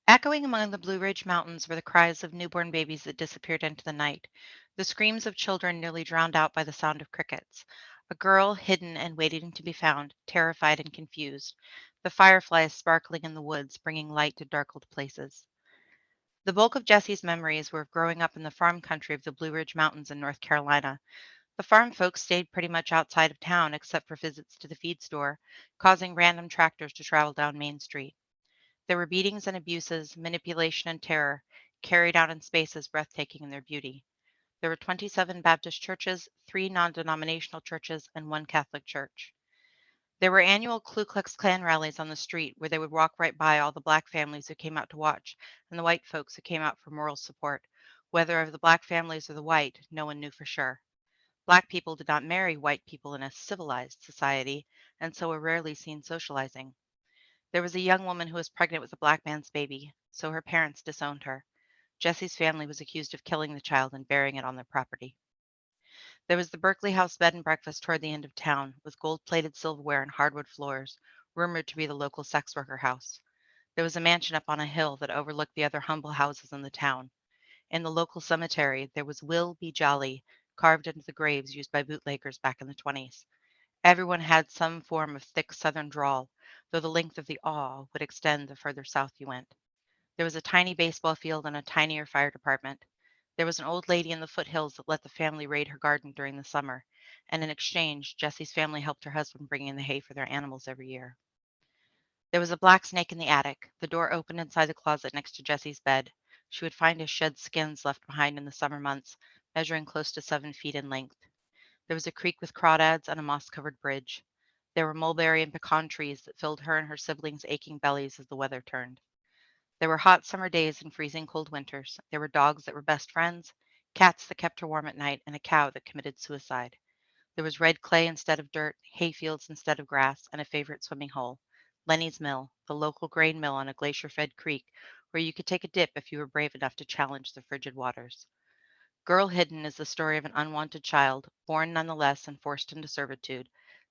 Echoing among the Blue Ridge Mountains were the cries of newborn babies that disappeared into the night, the screams of children nearly drowned out by the sound of crickets. A girl hidden and waiting to be found, terrified and confused. The fireflies sparkling in the woods, bringing light to darkened places. The bulk of Jesse's memories were of growing up in the farm country of the Blue Ridge Mountains in North Carolina. The farm folks stayed pretty much outside of town except for visits to the feed store, causing random tractors to travel down Main Street. There were beatings and abuses, manipulation and terror, carried out in spaces breathtaking in their beauty. There were 27 Baptist churches, 3 non denominational churches, and 1 Catholic church. There were annual Ku Klux Klan rallies on the street where they would walk right by all the black families who came out to watch and the white folks who came out for moral support. Whether of the black families or the white, no one knew for sure. Black people did not marry white people in a civilized society, and so were rarely seen socializing. There was a young woman who was pregnant with a black man's baby, so her parents disowned her. Jesse's family was accused of killing the child and burying it on their property. There was the Berkeley House bed and breakfast toward the end of town, with gold-plated silverware and hardwood floors, rumored to be the local sex worker house. There was a mansion up on a hill that overlooked the other humble houses in the town. In the local cemetery, there was Will Be Jolly carved into the graves used by bootleggers back in the 20s. Everyone had some form of thick southern drawl, though the length of the awe would extend the further south you went. There was a tiny baseball field and a tinier fire department. There was an old lady in the foothills that let the family raid her garden during the summer, and in exchange, Jessie's family helped her husband bring in the hay for their animals every year. There was a black snake in the attic. The door opened inside the closet next to Jessie's bed. She would find his shed skins left behind in the summer months, measuring close to 7 feet in length. There was a creek with crawdads and a moss-covered bridge. There were mulberry and pecan trees that filled her and her siblings' aching bellies as the weather turned. There were hot summer days and freezing cold winters. There were dogs that were best friends, cats that kept her warm at night, and a cow that committed suicide. There was red clay instead of dirt, hayfields instead of grass, and a favorite swimming hole, Lenny's Mill, the local grain mill on a glacier-fed creek where you could take a dip if you were brave enough to challenge the frigid waters. Girl Hidden is the story of an unwanted child, born nonetheless and forced into servitude,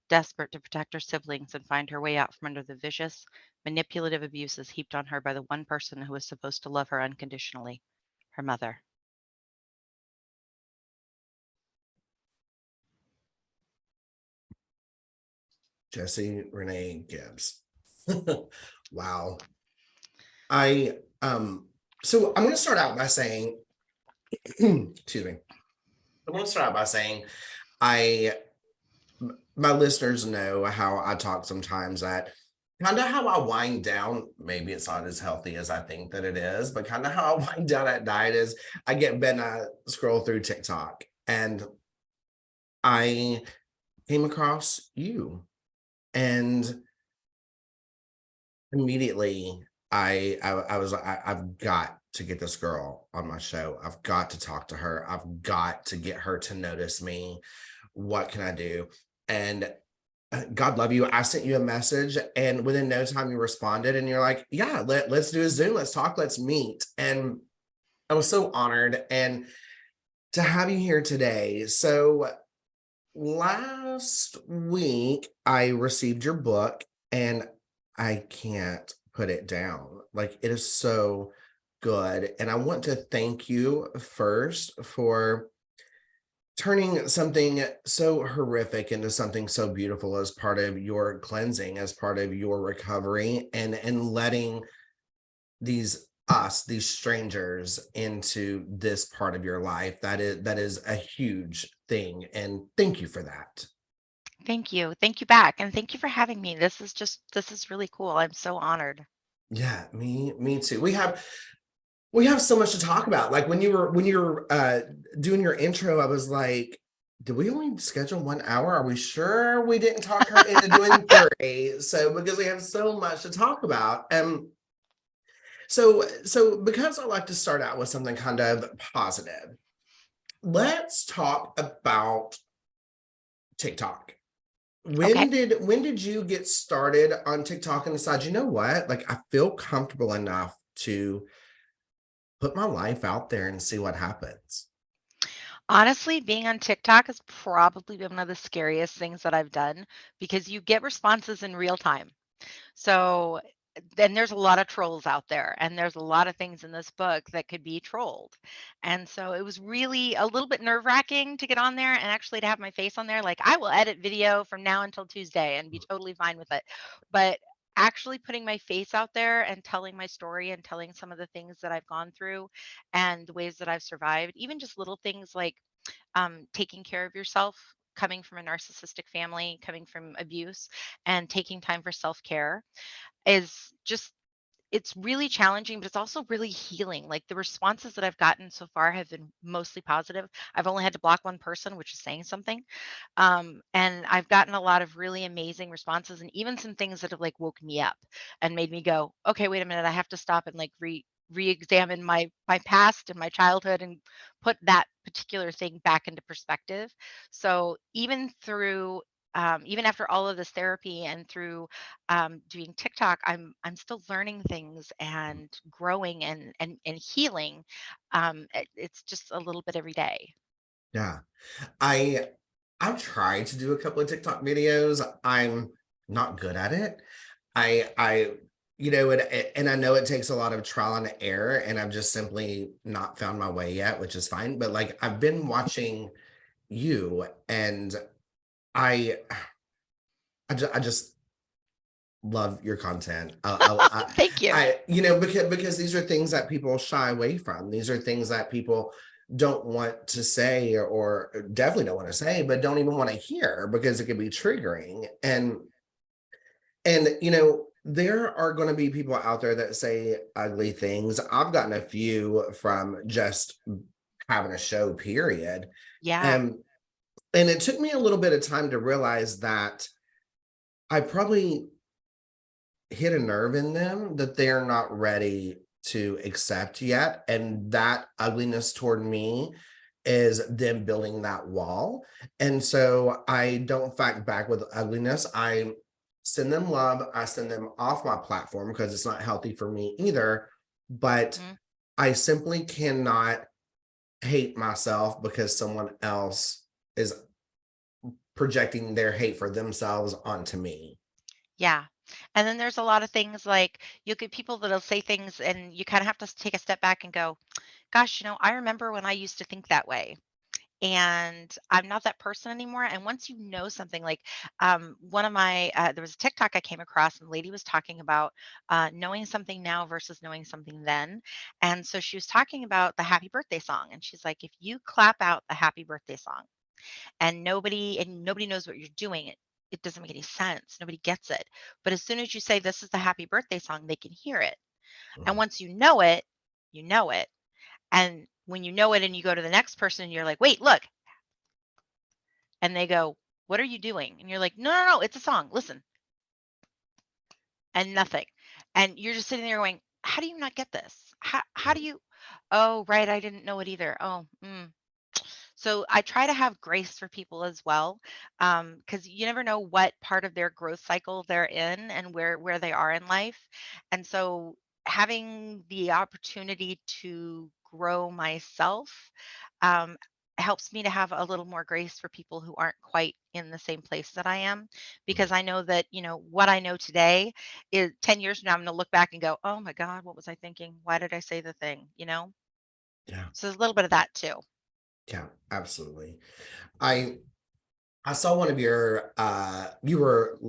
desperate to protect her siblings and find her way out from under the vicious, manipulative abuses heaped on her by the one person who was supposed to love her unconditionally, her mother. Jesse Renee Gibbs. Wow. I so I'm gonna start out by saying, excuse me. I want to start out by saying I my listeners know how I talk sometimes that kind of how I wind down. Maybe it's not as healthy as I think that it is, but kind of how I wind down at night is I get in bed and I scroll through TikTok and I came across you. And immediately I've got to get this girl on my show. I've got to talk to her. I've got to get her to notice me. What can I do? And God love you. I sent you a message, and within no time you responded, and you're like, "Yeah, let's do a Zoom. Let's talk. Let's meet." And I was so honored and to have you here today. So last week I received your book, and I can't put it down. Like, it is so good. And I want to thank you first for turning something so horrific into something so beautiful as part of your cleansing, as part of your recovery, and letting these strangers into this part of your life. That is a huge thing. And thank you for that. Thank you. Thank you back. And thank you for having me. This is really cool. I'm so honored. Yeah, me too. We have so much to talk about. Like when you were doing your intro, I was like, did we only schedule 1 hour? Are we sure we didn't talk her into doing 30? So because we have so much to talk about. So because I like to start out with something kind of positive, let's talk about TikTok. Okay. When did you get started on TikTok and decide, you know what? Like, I feel comfortable enough to put my life out there and see what happens. Honestly, being on TikTok has probably been one of the scariest things that I've done because you get responses in real time. So then there's a lot of trolls out there, and there's a lot of things in this book that could be trolled. And so it was really a little bit nerve-wracking to get on there and actually to have my face on there. Like, I will edit video from now until Tuesday and be totally fine with it. But actually putting my face out there and telling my story and telling some of the things that I've gone through and the ways that I've survived, even just little things like taking care of yourself, coming from a narcissistic family, coming from abuse, and taking time for self care is just it's really challenging, but it's also really healing. Like, the responses that I've gotten so far have been mostly positive. I've only had to block one person, which is saying something. And I've gotten a lot of really amazing responses and even some things that have like woken me up and made me go, okay, wait a minute, I have to stop and like re-examine my past and my childhood and put that particular thing back into perspective. So even through even after all of this therapy and through doing TikTok, I'm still learning things and growing and healing. It's just a little bit every day. Yeah. I I've tried to do a couple of TikTok videos. I'm not good at it. I and I know it takes a lot of trial and error, and I've just simply not found my way yet, which is fine. But like I've been watching you, and I I just love your content. Thank you. Because these are things that people shy away from. These are things that people don't want to say, or definitely don't want to say, but don't even want to hear because it can be triggering. And there are going to be people out there that say ugly things. I've gotten a few from just having a show, period. Yeah. And and it took me a little bit of time to realize that I probably hit a nerve in them that they're not ready to accept yet. And that ugliness toward me is them building that wall. And so I don't fight back with ugliness. I send them love. I send them off my platform because it's not healthy for me either. But Mhm. I simply cannot hate myself because someone else is projecting their hate for themselves onto me. Yeah. And then there's a lot of things like you'll get people that'll say things and you kind of have to take a step back and go, gosh, I remember when I used to think that way. And I'm not that person anymore. And once you know something, like one of my, there was a TikTok I came across, and the lady was talking about knowing something now versus knowing something then. And so she was talking about the happy birthday song. And she's like, if you clap out the happy birthday song and nobody knows what you're doing, it doesn't make any sense. Nobody gets it. But as soon as you say, this is the happy birthday song, they can hear it. And Mhm. once you know it, you know it. And when you know it and you go to the next person and you're like, wait, look, and they go, "What are you doing?" And you're like, "No, no, no, it's a song. Listen." And nothing. And you're just sitting there going, "How do you not get this? How do you Oh, right, I didn't know it either. Oh, mm." So I try to have grace for people as well, because you never know what part of their growth cycle they're in and where they are in life. And so having the opportunity to grow myself um, helps me to have a little more grace for people who aren't quite in the same place that I am, because I know that what I know today is 10 years from now I'm going to look back and go, oh my God, what was I thinking? Why did I say the thing? Yeah, So there's a little bit of that too. yeah, absolutely. I I saw one of your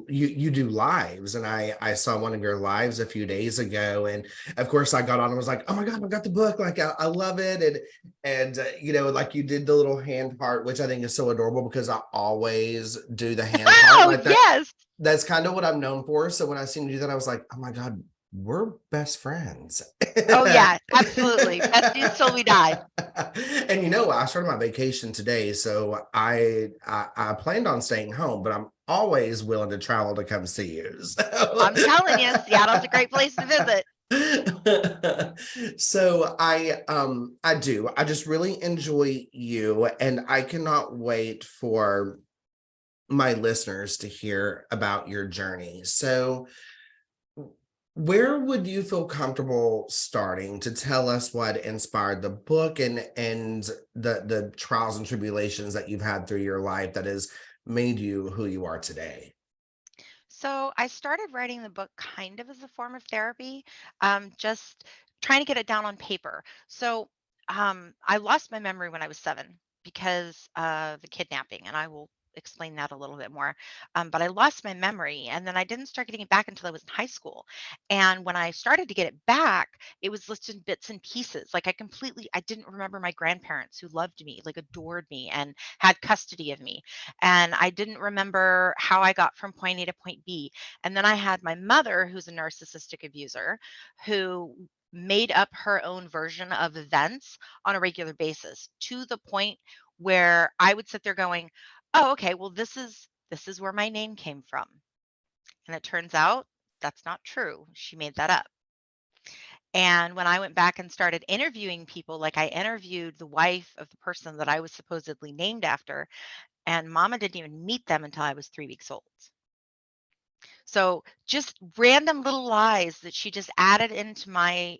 you do lives, and I saw one of your lives a few days ago, and of course I got on and was like, oh my god, I've got the book, like I love it. And like you did the little hand heart, which I think is so adorable because I always do the hand heart Oh like that. yes. That's kind of what I'm known for. So when I seen you do that, I was like, oh my god, we're best friends. Oh, yeah, absolutely. Besties till we die. And I started my vacation today, so I planned on staying home, but I'm always willing to travel to come see you. So, I'm telling you, Seattle's a great place to visit. so I just really enjoy you, and I cannot wait for my listeners to hear about your journey. So where would you feel comfortable starting to tell us what inspired the book, and the trials and tribulations that you've had through your life that has made you who you are today? So I started writing the book kind of as a form of therapy, just trying to get it down on paper. So I lost my memory when I was 7 because of the kidnapping, and I will explain that a little bit more. But I lost my memory, and then I didn't start getting it back until I was in high school. And when I started to get it back, it was listed in bits and pieces. Like I didn't remember my grandparents who loved me, like adored me, and had custody of me, and I didn't remember how I got from point A to point B. And then I had my mother, who's a narcissistic abuser, who made up her own version of events on a regular basis to the point where I would sit there going, "Oh, okay, well this is where my name came from." And it turns out that's not true. She made that up. And when I went back and started interviewing people, like I interviewed the wife of the person that I was supposedly named after, and mama didn't even meet them until I was 3 weeks old. So, just random little lies that she just added into my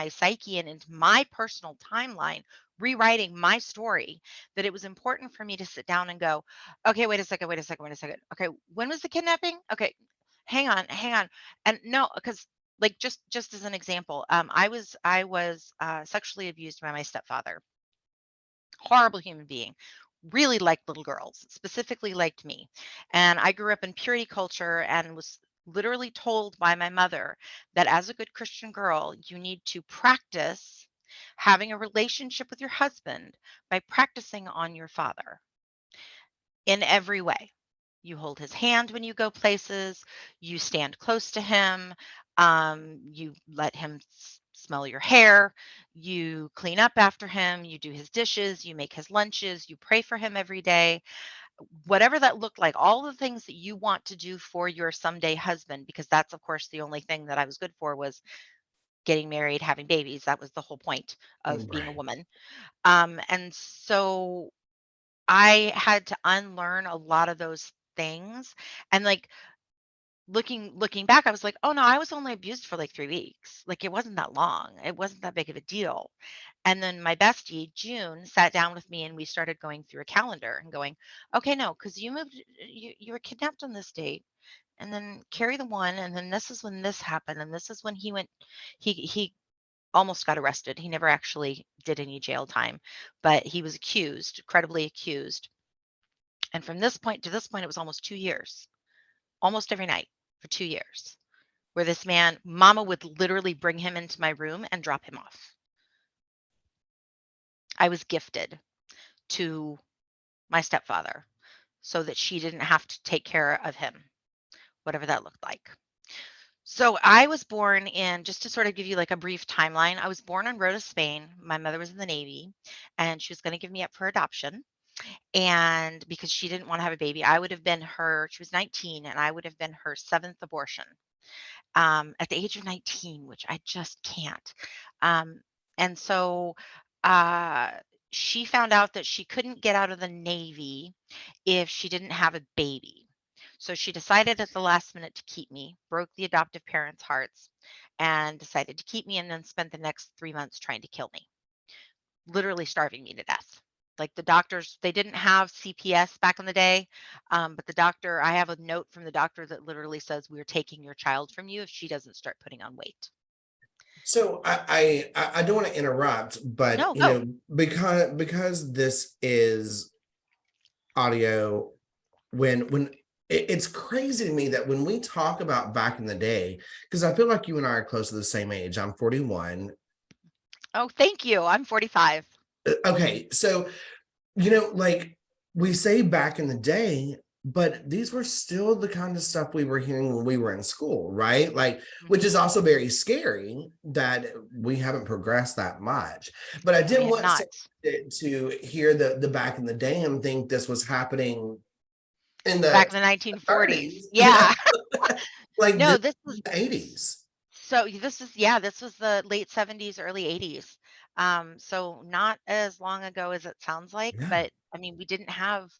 psyche and into my personal timeline, rewriting my story, that it was important for me to sit down and go, "Okay, wait a second, wait a second, wait a second. Okay, when was the kidnapping? Okay, hang on, hang on." And no, because like just as an example, I was sexually abused by my stepfather. Horrible human being. Really liked little girls, specifically liked me. And I grew up in purity culture and was literally told by my mother that as a good Christian girl, you need to practice having a relationship with your husband by practicing on your father in every way. You hold his hand when you go places, you stand close to him, you let him smell your hair, you clean up after him, you do his dishes, you make his lunches, you pray for him every day. Whatever that looked like, all the things that you want to do for your someday husband, because that's of course the only thing that I was good for was getting married, having babies. That was the whole point of being a Right. woman. And so I had to unlearn a lot of those things. And like looking back, I was like, "Oh, no, I was only abused for, like, 3 weeks." Like, it wasn't that long. It wasn't that big of a deal. And then my bestie, June, sat down with me, and we started going through a calendar and going, "Okay, no, because you were kidnapped on this date, and then carry the one, and then this is when this happened, and this is when he almost got arrested. He never actually did any jail time, but he was accused, credibly accused. And from this point to this point, it was almost 2 years, almost every night for 2 years." Where this man mama would literally bring him into my room and drop him off. I was gifted to my stepfather so that she didn't have to take care of him, whatever that looked like. So I was born in, just to sort of give you like a brief timeline, I was born in Rota, Spain. My mother was in the Navy and she was going to give me up for adoption. And because she didn't want to have a baby, I would have been her, she was 19, and I would have been her seventh abortion, at the age of 19, which I just can't. Um, and so uh, she found out that she couldn't get out of the Navy if she didn't have a baby. So she decided at the last minute to keep me, broke the adoptive parents' hearts, and decided to keep me, and then spent the next 3 months trying to kill me, literally starving me to death. Like the doctors, they didn't have CPS back in the day, but the doctor, I have a note from the doctor that literally says, "We're taking your child from you if she doesn't start putting on weight." So I don't want to interrupt, but No, go. because this is audio, when it's crazy to me that when we talk about back in the day, because I feel like you and I are close to the same age. I'm 41. Oh, thank you. I'm 45. Okay, so like we say back in the day, but these were still the kind of stuff we were hearing when we were in school, right? Like, which is Mhm. also very scary that we haven't progressed that much. But I No, we didn't have want not. to hear the back in the day and think this was happening in the Back in the 1940s. 30s, Yeah. like No, this this was was the 80s. so this is yeah, this was the late 70s, early 80s. So not as long ago as it sounds like, Yeah. but I mean, we didn't have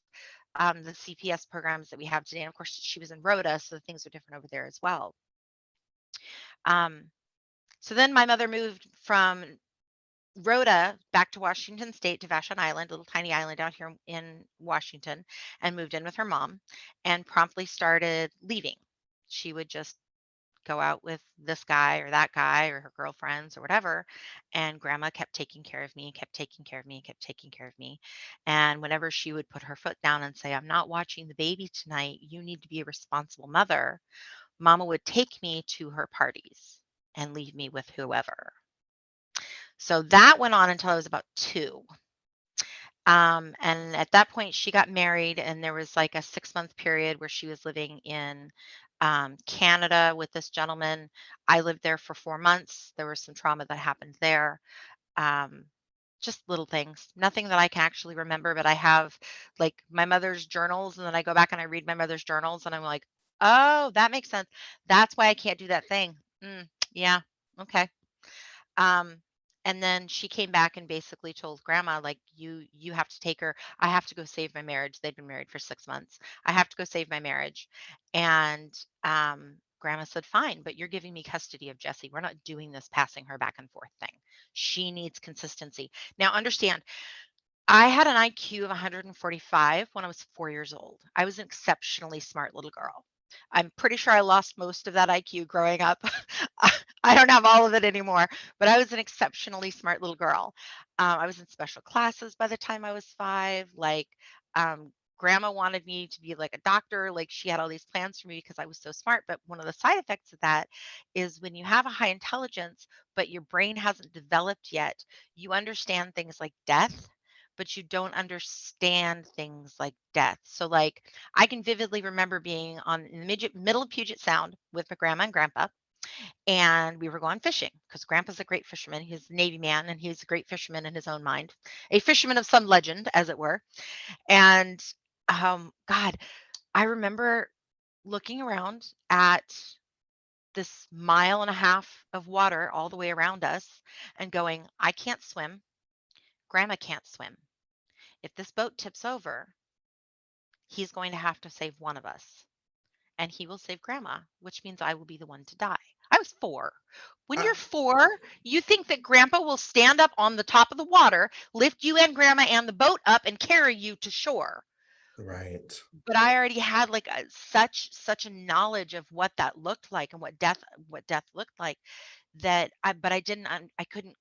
the CPS programs that we have today. And of course, she was in Rhoda, so things are different over there as well. Um, so then my mother moved from Rhoda back to Washington State to Vashon Island, a little tiny island out here in Washington, and moved in with her mom and promptly started leaving. She would just go out with this guy or her girlfriends or whatever. And grandma kept taking care of me, kept taking care of me, kept taking care of me. And whenever she would put her foot down and say, I'm not watching the baby tonight, you need to be a responsible mother, mama would take me to her parties and leave me with whoever. So that went on until I was about 2. And at that point, she got married, and there was like a 6-month period where she was living in Canada with this gentleman. I lived there for 4 months. There was some trauma that happened there. Um, just little things, nothing that I can actually remember, but I have like my mother's journals, and then I go back and I read my mother's journals, and I'm like, oh, that makes sense. That's why I can't do that thing. Yeah. Okay. Um, and then she came back and basically told grandma, like, you have to take her. I have to go save my marriage. They'd been married for 6 months. I have to go save my marriage. And grandma said, fine, but you're giving me custody of Jessie. We're not doing this passing her back and forth thing. She needs consistency. Now understand, I had an IQ of 145 when I was 4 years old. I was an exceptionally smart little girl. I'm pretty sure I lost most of that IQ growing up. I don't have all of it anymore, but I was an exceptionally smart little girl. I was in special classes by the time I was 5. Like, grandma wanted me to be like a doctor. Like, she had all these plans for me because I was so smart. But one of the side effects of that is when you have a high intelligence, but your brain hasn't developed yet, you understand things like death, but you don't understand things like death. So, like, I can vividly remember being on in the middle of Puget Sound with my grandma and grandpa, and we were going fishing because grandpa's a great fisherman. He's a Navy man, and he's a great fisherman in his own mind, a fisherman of some legend, as it were. And God, I remember looking around at this mile and a half of water all the way around us and going, I can't swim. Grandma can't swim. If this boat tips over, he's going to have to save one of us, and he will save grandma, which means I will be the one to die. I was 4. When Uh, you're 4, you think that grandpa will stand up on the top of the water, lift you and grandma and the boat up and carry you to shore. right. But I already had like such a knowledge of what that looked like and what death looked like, that I didn't I couldn't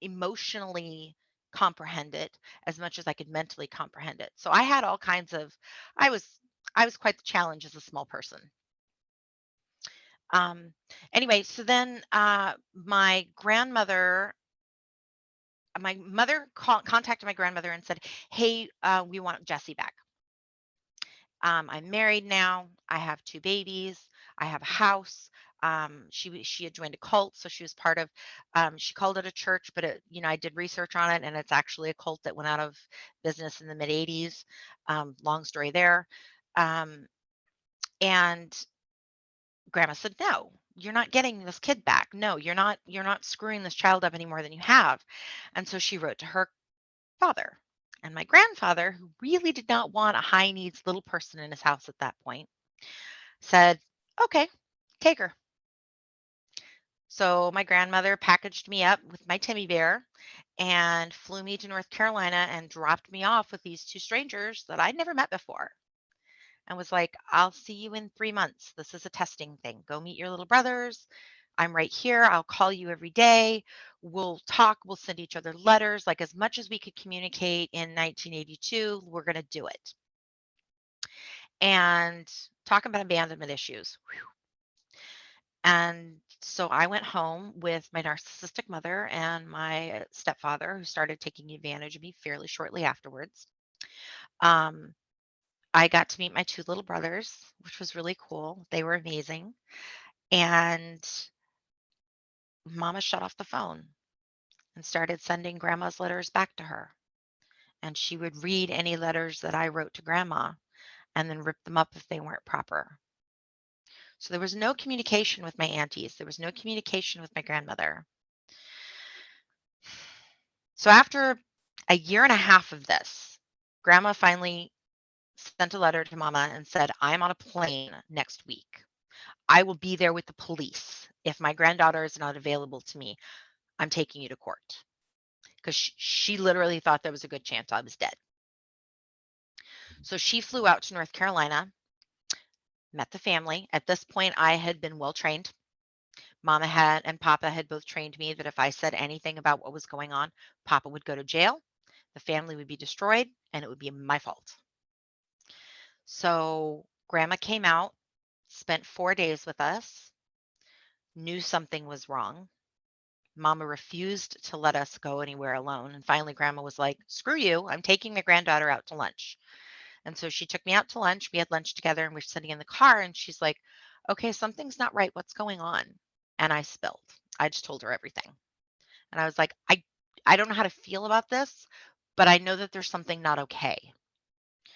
emotionally comprehend it as much as I could mentally comprehend it. So I had all kinds of I was I was quite the challenge as a small person. Um, anyway, so then my mother contacted my grandmother and said, "Hey, we want Jesse back. I'm married now. I have 2 babies. I have a house." She had joined a cult, so she was part of. She called it a church, but I did research on it, and it's actually a cult that went out of business in the mid '80s. Long story there. Um, and grandma said, "No, you're not getting this kid back. No, you're not screwing this child up any more than you have." And so she wrote to her father. And my grandfather, who really did not want a high needs little person in his house at that point, said, "Okay, take her." So my grandmother packaged me up with my Timmy bear and flew me to North Carolina and dropped me off with these 2 strangers that I'd never met before, and was like, "I'll see you in 3 months. This is a testing thing. Go meet your little brothers. I'm right here. I'll call you every day. We'll talk. We'll send each other letters. Like, as much as we could communicate in 1982, we're going to do it." And talk about abandonment issues. And so I went home with my narcissistic mother and my stepfather, who started taking advantage of me fairly shortly afterwards. Um, I got to meet my 2 little brothers, which was really cool. They were amazing. And mama shut off the phone and started sending grandma's letters back to her. And she would read any letters that I wrote to grandma and then rip them up if they weren't proper. So there was no communication with my aunties. There was no communication with my grandmother. So after a year and a half of this, grandma finally sent a letter to mama and said, I'm on a plane next week. I will be there with the police. If my granddaughter is not available to me, I'm taking you to court. Because she literally thought there was a good chance I was dead. So she flew out to North Carolina. met the family. At this point, I had been well trained. Mama had and Papa had both trained me that if I said anything about what was going on, Papa would go to jail, the family would be destroyed, and it would be my fault. So grandma came out, spent 4 days with us, knew something was wrong. Mama refused to let us go anywhere alone. And finally, grandma was like, screw you, I'm taking my granddaughter out to lunch. And so she took me out to lunch. We had lunch together and we are sitting in the car. And she's like, okay, something's not right. What's going on? And I spilled. I just told her everything. And I was like, I don't know how to feel about this, but I know that there's something not okay.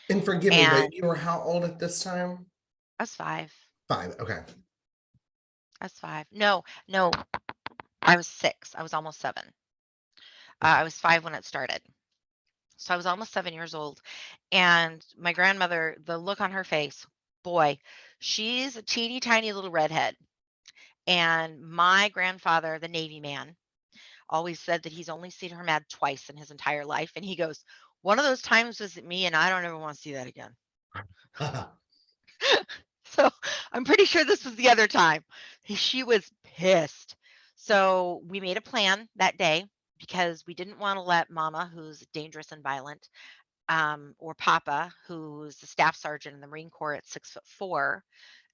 And forgive me, And but you were how old at this time? I was 5. 5, okay. I was 5. No, no, I was 6. I was almost 7. I Okay. was 5 when it started. So I was almost 7 years old. And my grandmother, the look on her face, boy, she's a teeny tiny little redhead. And my grandfather, the Navy man, always said that he's only seen her mad twice in his entire life. And he goes, one of those times was at me, and I don't ever want to see that again. So I'm pretty sure this was the other time. She was pissed. So we made a plan that day because we didn't want to let Mama, who's dangerous and violent, or Papa, who's a staff sergeant in the Marine Corps at 6'4"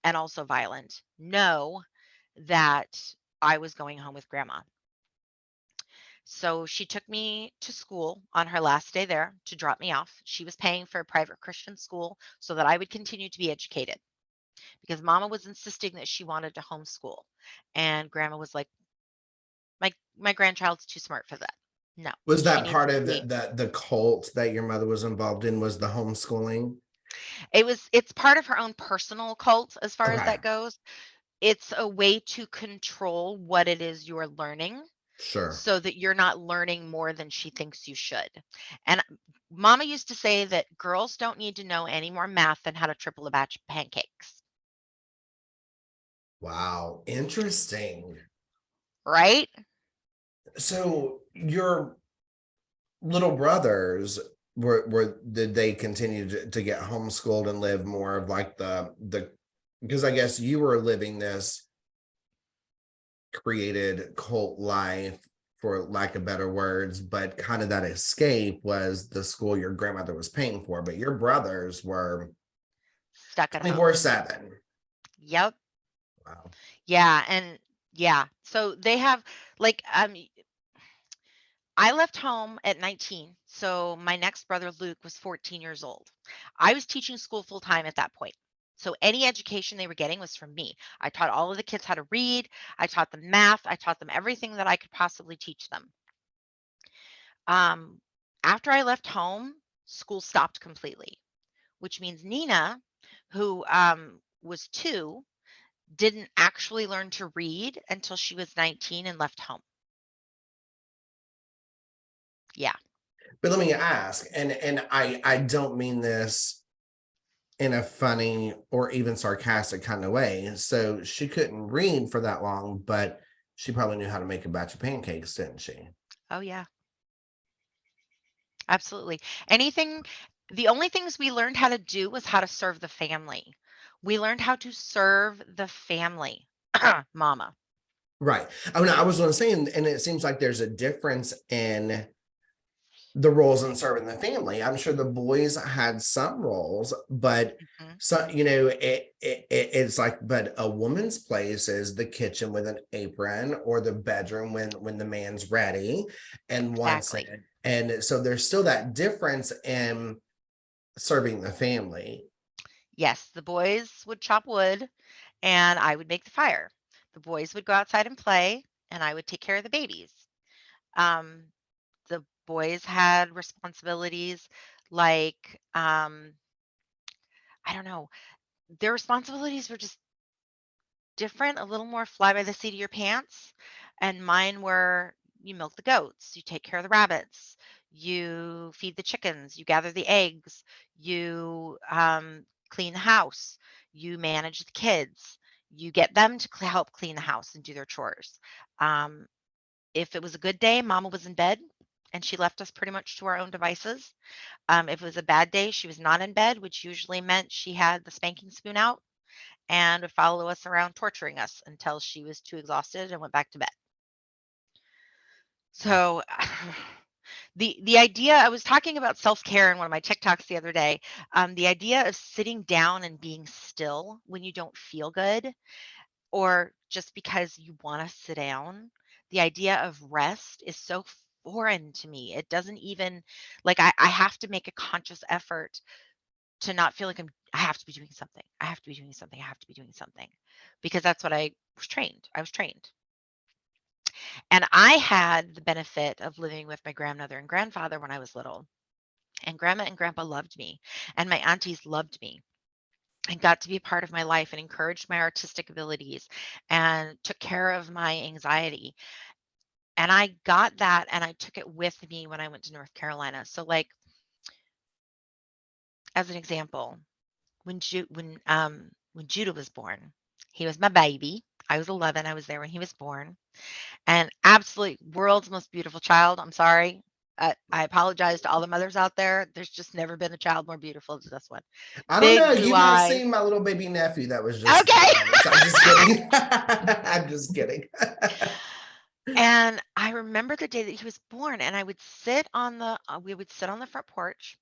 and also violent, know that I was going home with grandma. So she took me to school on her last day there to drop me off. She was paying for a private Christian school so that I would continue to be educated because mama was insisting that she wanted to homeschool. And grandma was like, my grandchild's too smart for that. No, Was she that needs part to of be. the cult that your mother was involved in, was the homeschooling? It's part of her own personal cult as far as Okay, that goes. It's a way to control what it is you're learning sure. so that you're not learning more than she thinks you should. And mama used to say that girls don't need to know any more math than how to triple a batch of pancakes, Wow, interesting. right? So your little brothers were did they continue to get homeschooled and live more of like the because I guess you were living this created cult life, for lack of better words, but kind of that escape was the school your grandmother was paying for, but your brothers were Stuck at home. 24/7. Yep. Wow. Yeah, and yeah. So they have like I left home at 19. So my next brother Luke was 14 years old. I was teaching school full time at that point. So any education they were getting was from me. I taught all of the kids how to read, I taught them math, I taught them everything that I could possibly teach them. Um After I left home, school stopped completely, which means Nina, who was 2, didn't actually learn to read until she was 19 and left home. Yeah. But let me ask, and I don't mean this in a funny or even sarcastic kind of way. So she couldn't read for that long, but she probably knew how to make a batch of pancakes, didn't she? Oh yeah. Absolutely. Anything The only things we learned how to do was how to serve the family. We learned how to serve the family. Mama. Right. I mean, I was going to say, and it seems like there's a difference in the roles in serving the family. I'm sure the boys had some roles, but Mhm. so it's like, but a woman's place is the kitchen with an apron, or the bedroom when the man's ready and wants it. Exactly. And so there's still that difference in serving the family. Yes, the boys would chop wood and I would make the fire. The boys would go outside and play and I would take care of the babies. Um, the boys had responsibilities like I don't know, their responsibilities were just different, a little more fly by the seat of your pants. And mine were you milk the goats, you take care of the rabbits, you feed the chickens, you gather the eggs, you clean the house, you manage the kids, you get them to help clean the house and do their chores. Um, if it was a good day, mama was in bed and she left us pretty much to our own devices. If it was a bad day, she was not in bed, which usually meant she had the spanking spoon out and would follow us around torturing us until she was too exhausted and went back to bed. So the idea I was talking about self-care in one of my TikToks the other day. The idea of sitting down and being still when you don't feel good or just because you want to sit down, the idea of rest is so foreign to me. It doesn't even like I have to make a conscious effort to not feel like I have to be doing something. I have to be doing something. I have to be doing something because that's what I was trained. I was trained. And I had the benefit of living with my grandmother and grandfather when I was little. And grandma and grandpa loved me, and my aunties loved me and got to be a part of my life and encouraged my artistic abilities and took care of my anxiety. And I got that and I took it with me when I went to North Carolina. So like as an example, when Judah was born, he was my baby. I was 11. I was there when he was born. And absolutely world's most beautiful child. I'm sorry. I apologize to all the mothers out there. There's just never been a child more beautiful than this one. I don't know. Big blue You've not eyes. seen my little baby nephew that was just Okay. born. So I'm just kidding. I'm just kidding. And I remember the day that he was born, and we would sit on the front porch,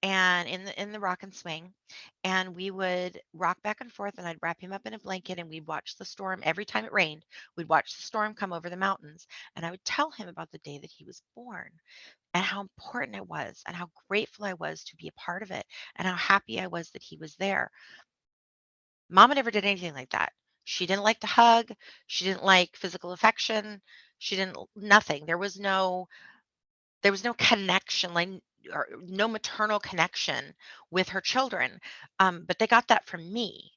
and in the rock and swing, and we would rock back and forth, and I'd wrap him up in a blanket, and we'd watch the storm every time it rained. We'd watch the storm come over the mountains, and I would tell him about the day that he was born, and how important it was, and how grateful I was to be a part of it, and how happy I was that he was there. Mama never did anything like that. She didn't like to hug. She didn't like physical affection. She didn't nothing. There was no connection, like or no maternal connection with her children. But they got that from me.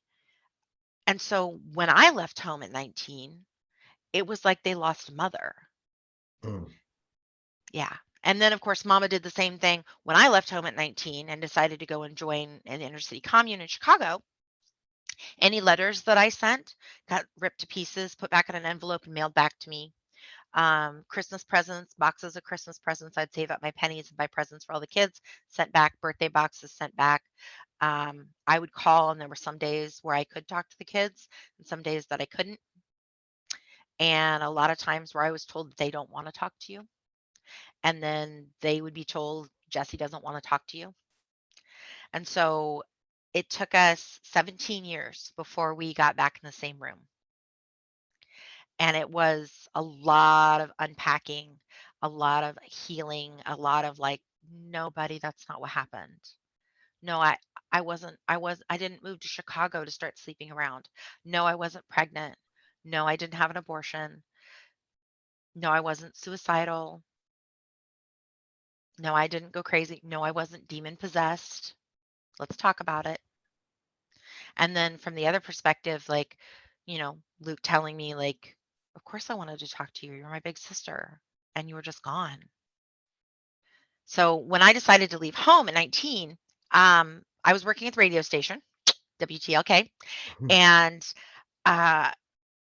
And so when I left home at 19, it was like they lost a mother. Mm. Yeah. And then of course mama did the same thing when I left home at 19 and decided to go and join an inner city commune in Chicago. Any letters that I sent got ripped to pieces, put back in an envelope, and mailed back to me. Christmas presents, boxes of Christmas presents. I'd save up my pennies and buy presents for all the kids, sent back, birthday boxes sent back. I would call, and there were some days where I could talk to the kids, and some days that I couldn't. And a lot of times where I was told that they don't want to talk to you. And then they would be told, Jesse doesn't want to talk to you. And so it took us 17 years before we got back in the same room. And it was a lot of unpacking, a lot of healing, a lot of like, nobody, that's not what happened. No, I didn't move to Chicago to start sleeping around. No, I wasn't pregnant. No, I didn't have an abortion. No, I wasn't suicidal. No, I didn't go crazy. No, I wasn't demon possessed. Let's talk about it. And then from the other perspective, like, Luke telling me, like, of course I wanted to talk to you. You're my big sister. And you were just gone. So when I decided to leave home at 19, I was working at the radio station, WTLK, and uh,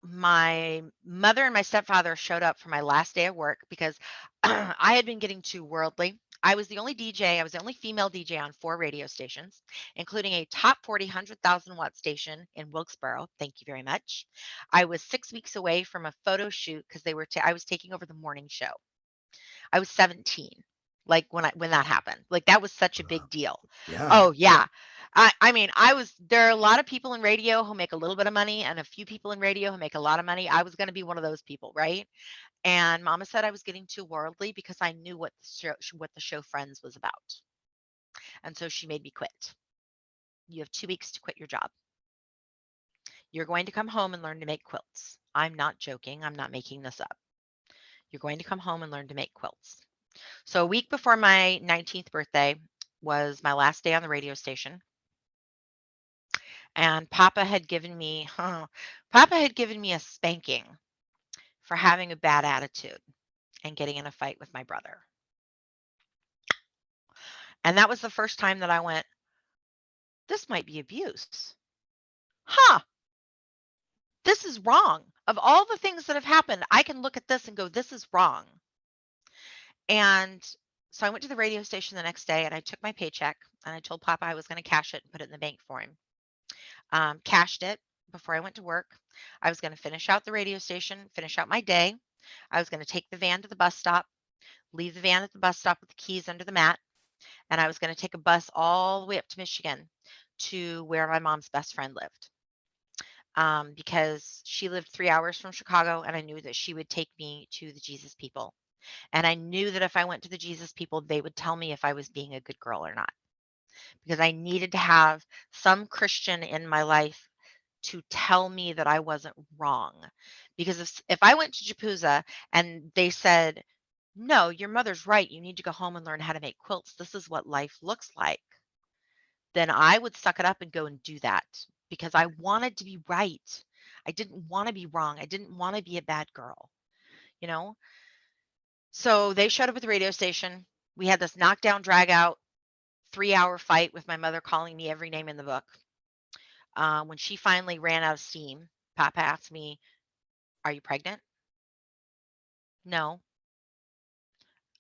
my mother and my stepfather showed up for my last day of work because I had been getting too worldly. I was the only DJ, I was the only female DJ on 4 radio stations, including a top 40 100,000-watt station in Wilkesboro. Thank you very much. I was 6 weeks away from a photo shoot because I was taking over the morning show. I was 17, like, when that happened. Like, that was such a big deal. Yeah. Oh, yeah. I mean, there are a lot of people in radio who make a little bit of money and a few people in radio who make a lot of money. I was gonna be one of those people, right? And mama said I was getting too worldly because I knew what the show Friends was about. And so she made me quit. You have 2 weeks to quit your job. You're going to come home and learn to make quilts. I'm not joking. I'm not making this up. You're going to come home and learn to make quilts. So a week before my 19th birthday was my last day on the radio station, and Papa had given me a spanking for having a bad attitude and getting in a fight with my brother. And that was the first time that I went, this might be abuse. Huh, this is wrong. Of all the things that have happened, I can look at this and go, this is wrong. And so I went to the radio station the next day and I took my paycheck and I told Papa I was going to cash it and put it in the bank for him. Cashed it. before I went to work. I was going to finish out the radio station, finish out my day. I was going to take the van to the bus stop, leave the van at the bus stop with the keys under the mat, and I was going to take a bus all the way up to Michigan to where my mom's best friend lived. Because she lived 3 hours from Chicago, and I knew that she would take me to the Jesus people. And I knew that if I went to the Jesus people, they would tell me if I was being a good girl or not, because I needed to have some Christian in my life to tell me that I wasn't wrong. Because if I went to Japuza and they said, "No, your mother's right. You need to go home and learn how to make quilts. This is what life looks like." Then I would suck it up and go and do that because I wanted to be right. I didn't want to be wrong. I didn't want to be a bad girl, you know? So they showed up at the radio station. We had this knockdown, drag out 3 hour fight with my mother calling me every name in the book. When she finally ran out of steam, Papa asked me, "Are you pregnant?" "No."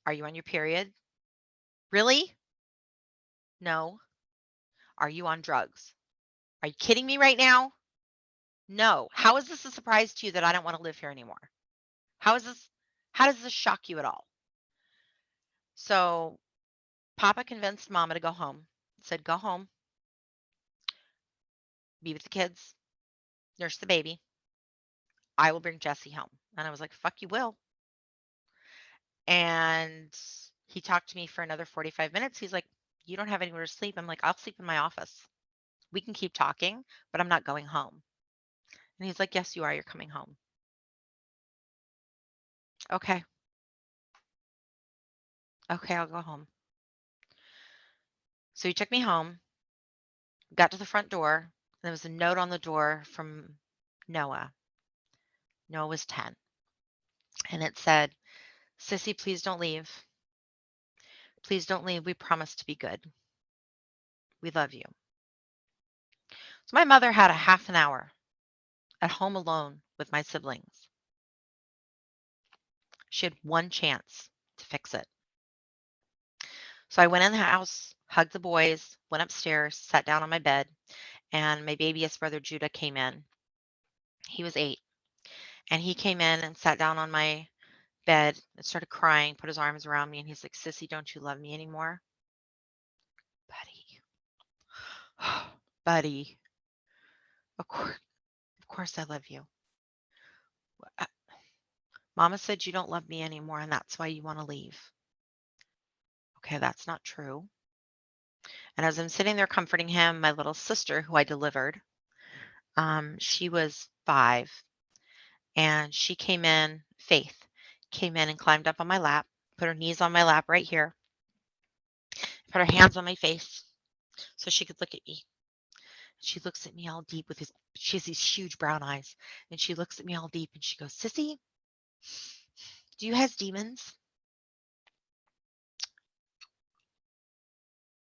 "Are you on your period?" "Really?" "No." "Are you on drugs?" "Are you kidding me right now?" "No." "How is this a surprise to you that I don't want to live here anymore? How is this how does this shock you at all?" So Papa convinced Mama to go home. Said, "Go home, be with the kids, nurse the baby. I will bring Jesse home." And I was like, "Fuck you will." And he talked to me for another 45 minutes. He's like, "You don't have anywhere to sleep." I'm like, "I'll sleep in my office. We can keep talking, but I'm not going home." And he's like, "Yes, you are. You're coming home." "Okay. Okay, I'll go home." So he took me home, got to the front door, and there was a note on the door from Noah. Noah was 10. And it said, "Sissy, please don't leave. Please don't leave. We promise to be good. We love you." So my mother had a half an hour at home alone with my siblings. She had one chance to fix it. So I went in the house, hugged the boys, went upstairs, sat down on my bed, and my babyest brother Judah came in. He was 8. And he came in and sat down on my bed and started crying, put his arms around me, and he's like, "Sissy, don't you love me anymore?" Buddy. Buddy. Of course, of course I love you. "Uh, Mama said you don't love me anymore and that's why you want to leave." "Okay, that's not true." And as I'm sitting there comforting him, my little sister, who I delivered, she was 5, and she came in, Faith, came in and climbed up on my lap, put her knees on my lap right here, put her hands on my face so she could look at me. She looks at me all deep with she has these huge brown eyes, and she looks at me all deep and she goes, "Sissy, do you has demons?"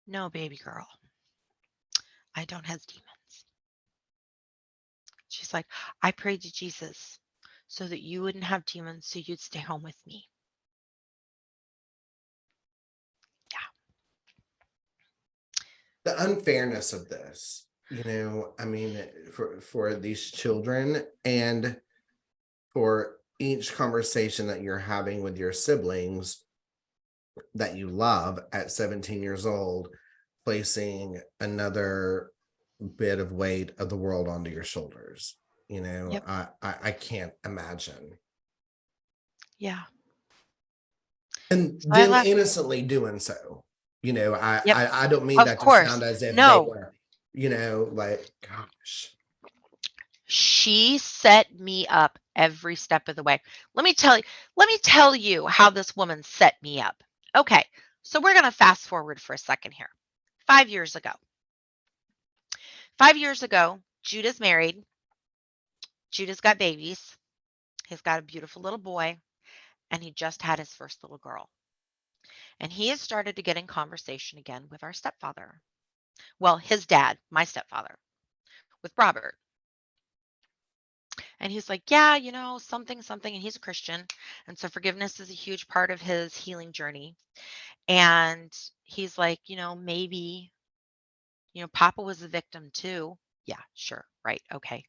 "No, baby girl, I don't has demons." She's like, "I prayed to Jesus so that you wouldn't have demons, so you'd stay home with me." Yeah. The unfairness of this, I mean, for these children, and for each conversation that you're having with your siblings that you love at 17 years old, placing another bit of weight of the world onto your shoulders. Yep. I can't imagine. Yeah. And So I them left. innocently doing so. Yep. I don't mean Of that to sound course. as if they No, were, like, gosh. she set me up every step of the way. Let me tell you how this woman set me up. Okay. So we're going to fast forward for a second here. 5 years ago. 5 years ago, Judah's married. Judah's got babies. He's got a beautiful little boy, and he just had his first little girl. And he has started to get in conversation again with our stepfather. Well, his dad, my stepfather, with Robert. And he's like, "Yeah, something, something." And he's a Christian. And so forgiveness is a huge part of his healing journey. And he's like, maybe, Papa was a victim too. Yeah, sure. Right. Okay.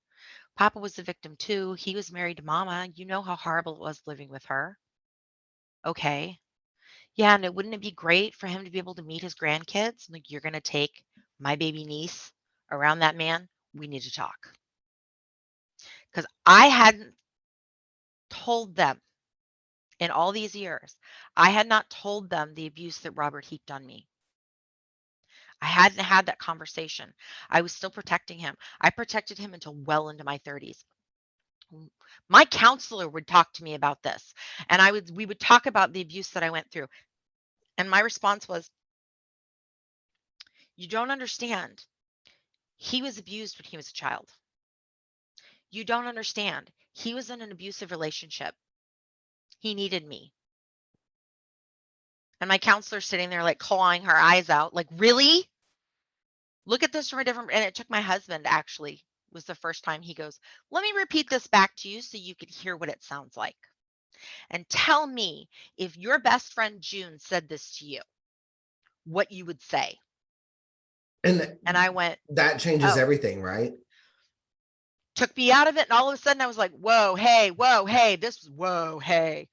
Papa was the victim too. He was married to Mama. You know how horrible it was living with her. Okay. Yeah, and wouldn't it be great for him to be able to meet his grandkids? Like, you're gonna take my baby niece around that man? We need to talk. Because I hadn't told them in all these years, I had not told them the abuse that Robert heaped on me. I hadn't had that conversation. I was still protecting him. I protected him until well into my 30s. My counselor would talk to me about this, and we would talk about the abuse that I went through. And my response was, "You don't understand. He was abused when he was a child. You don't understand. He was in an abusive relationship. He needed me." And my counselor sitting there like clawing her eyes out, like, "Really? Look at this from a different," and it took my husband actually was the first time he goes, "Let me repeat this back to you so you can hear what it sounds like. And tell me if your best friend June said this to you, what you would say." And And I went, that changes "Oh." everything, right? Took me out of it, and all of a sudden I was like, whoa, hey, this was whoa, hey."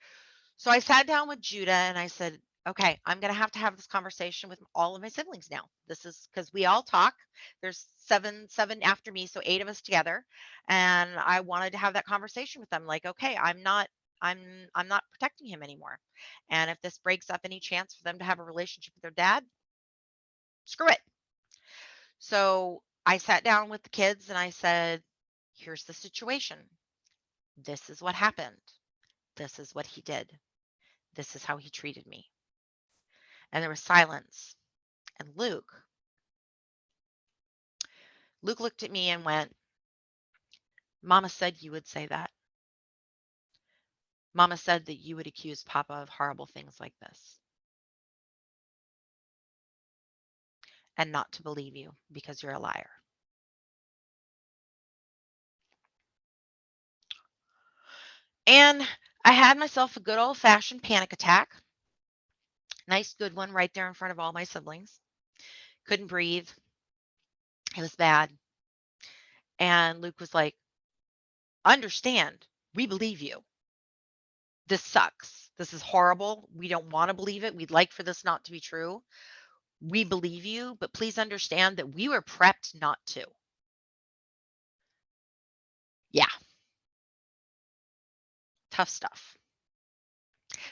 So I sat down with Judah and I said, "Okay, I'm going to have this conversation with all of my siblings now. This is because we all talk. There's seven after me, so eight of us together. And I wanted to have that conversation with them. Like, okay, I'm, I'm not protecting him anymore. And if this breaks up any chance for them to have a relationship with their dad, screw it." So I sat down with the kids and I said, "Here's the situation. This is what happened. This is what he did. This is how he treated me." And there was silence. And Luke looked at me and went, "Mama said you would say that. Mama said that you would accuse Papa of horrible things like this and not to believe you because you're a liar." And I had myself a good old fashioned panic attack. Nice, good one right there in front of all my siblings. Couldn't breathe. It was bad. And Luke was like, "Understand, we believe you. This sucks. This is horrible. We don't want to believe it. We'd like for this not to be true. We believe you, but please understand that we were prepped not to." Yeah, tough stuff.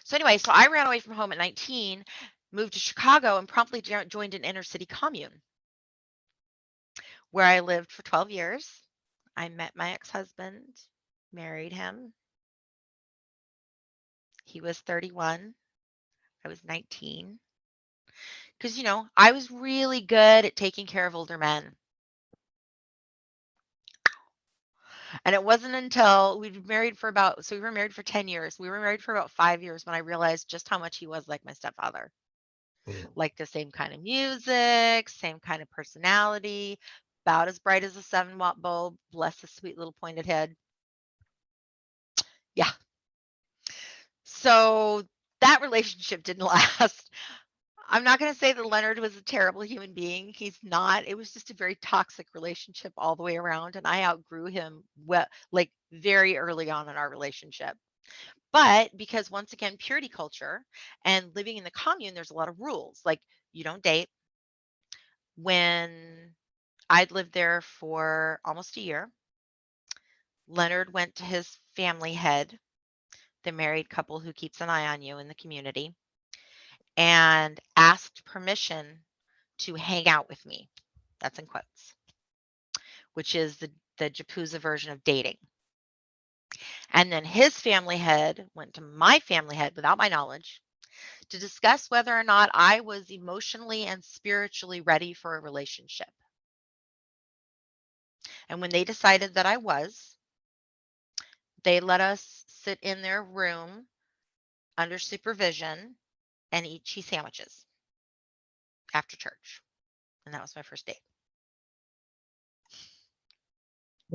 So anyway, so I ran away from home at 19, moved to Chicago, and promptly joined an inner city commune where I lived for 12 years. I met my ex-husband, married him. He was 31. I was 19. Because, I was really good at taking care of older men. And it wasn't until we were married for 10 years. We were married for about 5 years when I realized just how much he was like my stepfather. Mm. Like the same kind of music, same kind of personality, about as bright as a 7-watt bulb, bless his sweet little pointed head. Yeah. So that relationship didn't last. I'm not going to say that Leonard was a terrible human being. He's not. It was just a very toxic relationship all the way around. And I outgrew him like very early on in our relationship. But because once again, purity culture and living in the commune, there's a lot of rules. Like you don't date. When I'd lived there for almost a year, Leonard went to his family head, the married couple who keeps an eye on you in the community, and asked permission to hang out with me. That's in quotes, which is the Japuza version of dating. And then his family head went to my family head without my knowledge to discuss whether or not I was emotionally and spiritually ready for a relationship. And when they decided that I was, they let us sit in their room under supervision and eat cheese sandwiches after church. And that was my first date.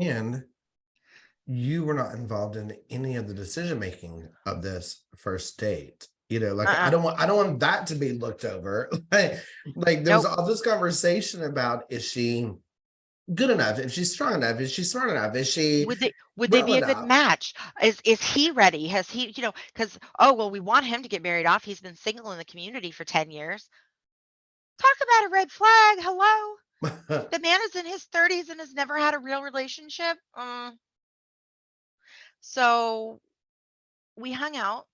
And you were not involved in any of the decision making of this first date. Like Uh-uh. I don't want that to be looked over. Like there was Nope. all this conversation about, is she good enough? If she's strong enough? Is she smart enough? Is she Would they well be a good enough? match? Is he ready? Has he, because, oh, well, we want him to get married off. He's been single in the community for 10 years. Talk about a red flag. Hello? The man is in his 30s and has never had a real relationship. So we hung out.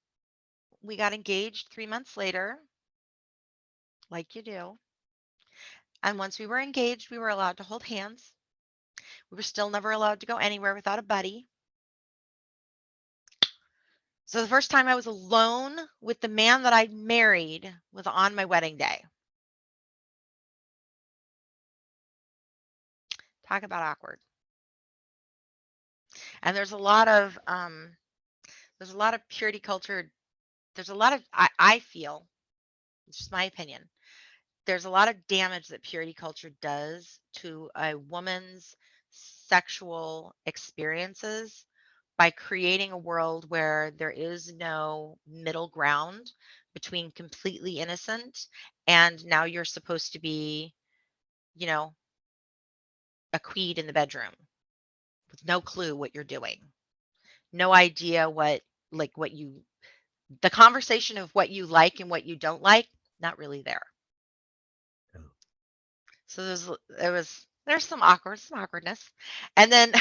We got engaged 3 months later, like you do. And once we were engaged, we were allowed to hold hands. We were still never allowed to go anywhere without a buddy. So the first time I was alone with the man that I married was on my wedding day. Talk about awkward. And there's a lot of purity culture. There's a lot of I feel, it's just my opinion. There's a lot of damage that purity culture does to a woman's sexual experiences by creating a world where there is no middle ground between completely innocent and now you're supposed to be, you know, a queen in the bedroom with no clue what you're doing. No idea what you the conversation of what you like and what you don't like, not really there. So there's some awkwardness. And then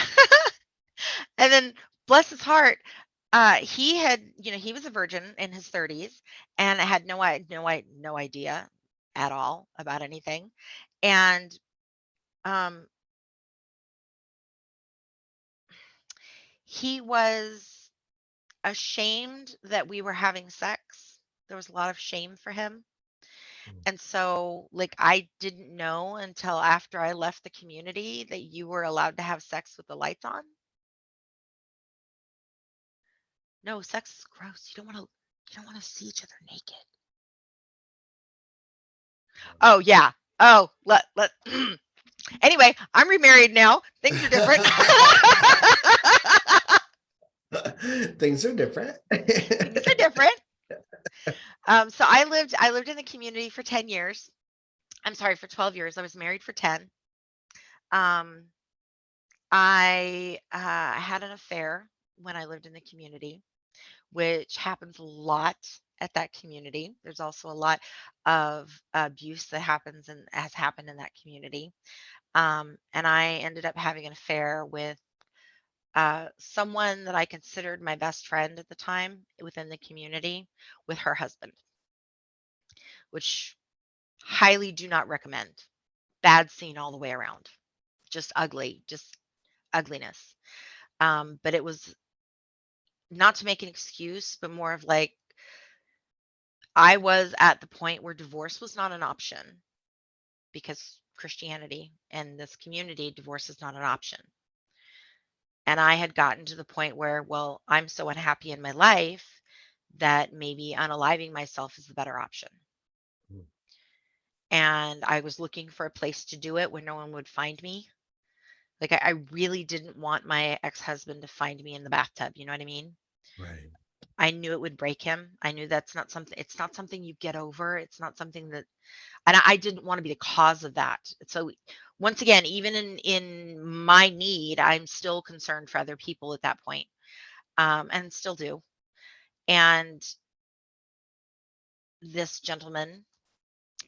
and then bless his heart, he had, he was a virgin in his 30s and I had no idea at all about anything. And um he was ashamed that we were having sex. There was a lot of shame for him. And so, like, I didn't know until after I left the community that you were allowed to have sex with the lights on. No, sex is gross. You don't want to see each other naked. Oh yeah. Oh, let anyway, I'm remarried now. Things are different. Things are different. Things are different. So I lived in the community for 10 years. I'm sorry, for 12 years. I was married for 10. Um, I had an affair when I lived in the community, which happens a lot at that community. There's also a lot of abuse that happens and has happened in that community. And I ended up having an affair with someone that I considered my best friend at the time within the community with her husband, which highly do not recommend. Bad scene all the way around. Just ugly, just ugliness. But it was not to make an excuse, but more of like I was at the point where divorce was not an option because Christianity and this community, divorce is not an option. And I had gotten to the point where, well, I'm so unhappy in my life that maybe unaliving myself is the better option. And I was looking for a place to do it where no one would find me. Like I really didn't want my ex-husband to find me in the bathtub. You know what I mean? Right. I knew it would break him. I knew it's not something you get over. It's not something that, and I didn't want to be the cause of that. So once again, even in my need, I'm still concerned for other people at that point, and still do. And this gentleman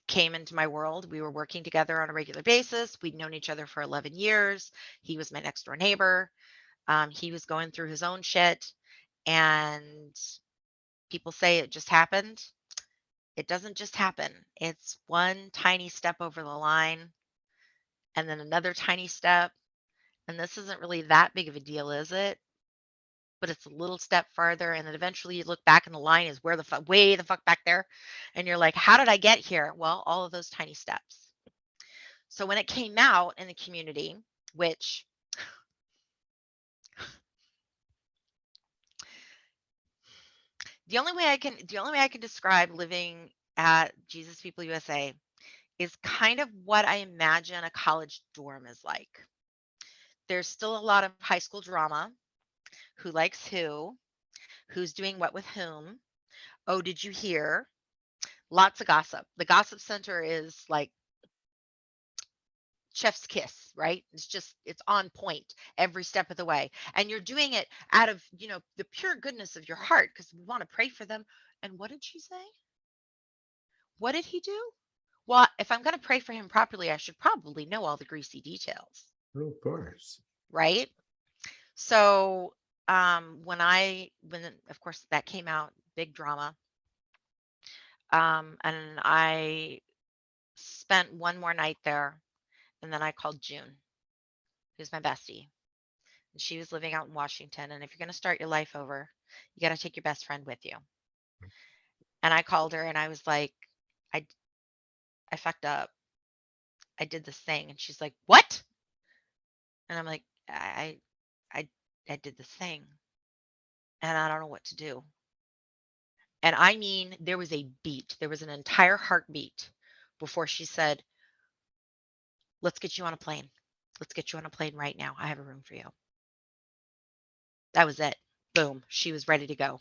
came into my world. We were working together on a regular basis. We'd known each other for 11 years. He was my next door neighbor. He was going through his own shit, and people say it just happened. It doesn't just happen. It's one tiny step over the line and then another tiny step. And this isn't really that big of a deal, is it? But it's a little step farther. And then eventually you look back and the line is where the fuck, way the fuck back there. And you're like, how did I get here? Well, all of those tiny steps. So when it came out in the community, which the only way I can describe living at Jesus People USA is kind of what I imagine a college dorm is like. There's still a lot of high school drama. Who likes who's doing what with whom. Oh, did you hear? Lots of gossip. The gossip center is like chef's kiss, right? It's on point every step of the way. And you're doing it out of, the pure goodness of your heart because we want to pray for them. And what did she say? What did he do? Well, if I'm going to pray for him properly, I should probably know all the greasy details, Oh, of course. right? So, when of course that came out, big drama. And I spent one more night there, and then I called June, who's my bestie. And she was living out in Washington. And if you're going to start your life over, you got to take your best friend with you. And I called her and I was like, I, I fucked up. I did this thing. And she's like, what? And I'm like, I, I did this thing and I don't know what to do. And I mean, there was a beat, there was an entire heartbeat before she said, let's get you on a plane. Let's get you on a plane right now. I have a room for you. That was it. Boom. She was ready to go.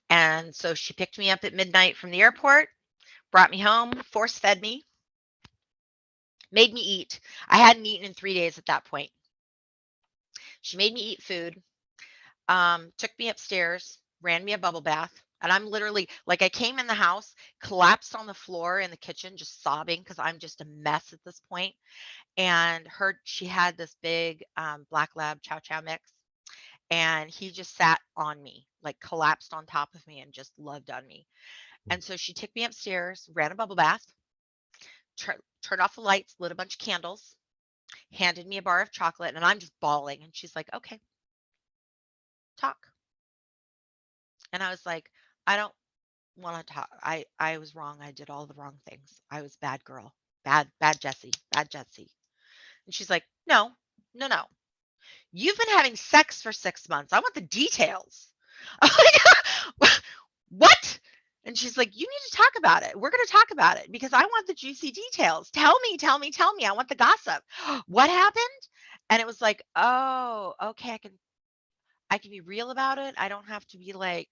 And so she picked me up at midnight from the airport, brought me home, force fed me, made me eat. I hadn't eaten in 3 days at that point. She made me eat food, took me upstairs, ran me a bubble bath. And I'm literally like, I came in the house, collapsed on the floor in the kitchen, just sobbing because I'm just a mess at this point. And she had this big black lab chow chow mix. And he just sat on me, like collapsed on top of me and just loved on me. And so she took me upstairs, ran a bubble bath, turned off the lights, lit a bunch of candles, handed me a bar of chocolate, and I'm just bawling. And she's like, okay, talk. And I was like, I don't want to talk. I was wrong. I did all the wrong things. I was bad girl. Bad Jessie. Bad Jessie. And she's like, no, no, no. You've been having sex for 6 months. I want the details. I'm like, what? And she's like, you need to talk about it. We're going to talk about it because I want the juicy details. Tell me, tell me, tell me. I want the gossip. What happened? And it was like, oh, okay, I can be real about it. I don't have to be like,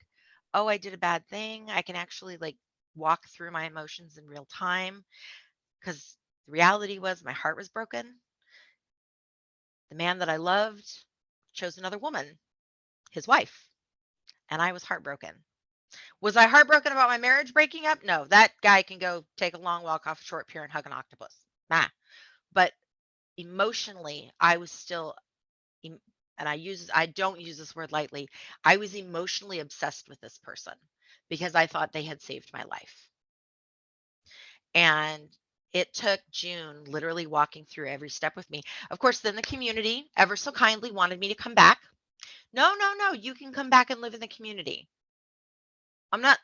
oh, I did a bad thing. I can actually like walk through my emotions in real time because the reality was my heart was broken. The man that I loved chose another woman, his wife, and I was heartbroken. Was I heartbroken about my marriage breaking up? No, that guy can go take a long walk off a short pier and hug an octopus. Nah. But emotionally, I was still, and I don't use this word lightly. I was emotionally obsessed with this person because I thought they had saved my life. And it took June literally walking through every step with me. Of course, then the community ever so kindly wanted me to come back. No, no, no, you can come back and live in the community. I'm not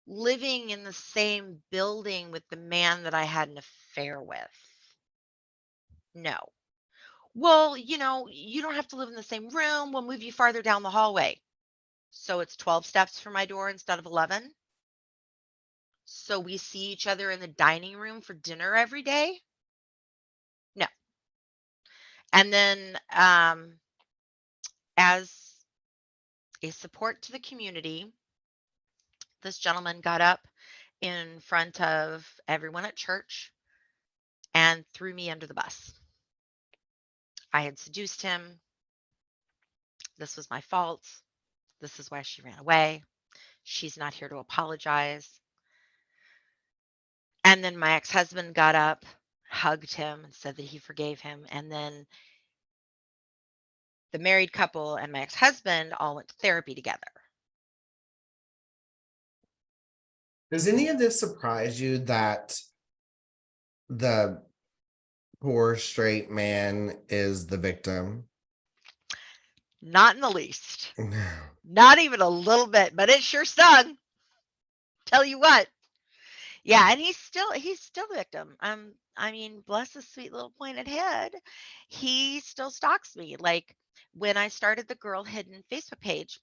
living in the same building with the man that I had an affair with. No. Well, you don't have to live in the same room. We'll move you farther down the hallway. So it's 12 steps from my door instead of 11. So we see each other in the dining room for dinner every day. No. And then, as a support to the community, this gentleman got up in front of everyone at church and threw me under the bus. I had seduced him. This was my fault. This is why she ran away. She's not here to apologize. And then my ex-husband got up, hugged him, and said that he forgave him. And then the married couple and my ex-husband all went to therapy together. Does any of this surprise you that the poor straight man is the victim? Not in the least. No. Not even a little bit, but it sure stung. Tell you what. Yeah, and he's still the victim. I mean, bless his sweet little pointed head. He still stalks me. Like when I started the Girl Hidden Facebook page,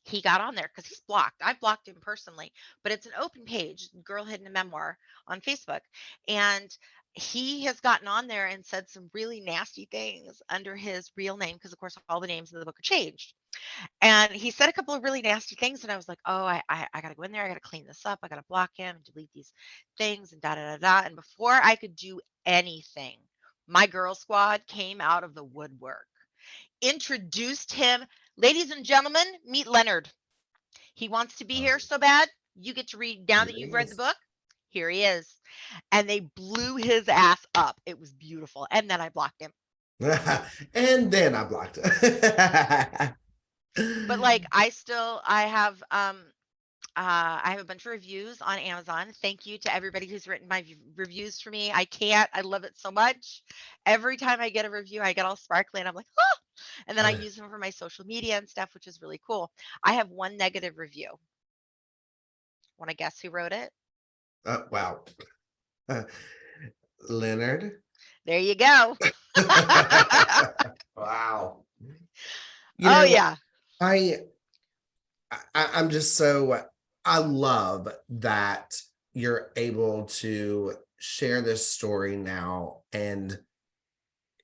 he got on there because he's blocked. I've blocked him personally, but it's an open page, Girl Hidden a Memoir on Facebook. And he has gotten on there and said some really nasty things under his real name because, of course, all the names in the book are changed. And he said a couple of really nasty things, and I was like, "Oh, I gotta go in there. I gotta clean this up. I gotta block him and delete these things and da da da da." And before I could do anything, My girl squad came out of the woodwork, introduced him. Ladies and gentlemen, meet Leonard. He wants to be here so bad. You get to read now Here that he you've read the is. book. Here he is. And they blew his ass up. It was beautiful. And then I blocked him. And then I blocked it. But like I have a bunch of reviews on Amazon. Thank you to everybody who's written my reviews for me. I can't. I love it so much. Every time I get a review, I get all sparkly and I'm like, oh, and then I use them for my social media and stuff, which is really cool. I have one negative review. Want to guess who wrote it? Wow. Leonard. There you go. Wow. You Oh know, yeah. I, I'm just so I love that you're able to share this story now. And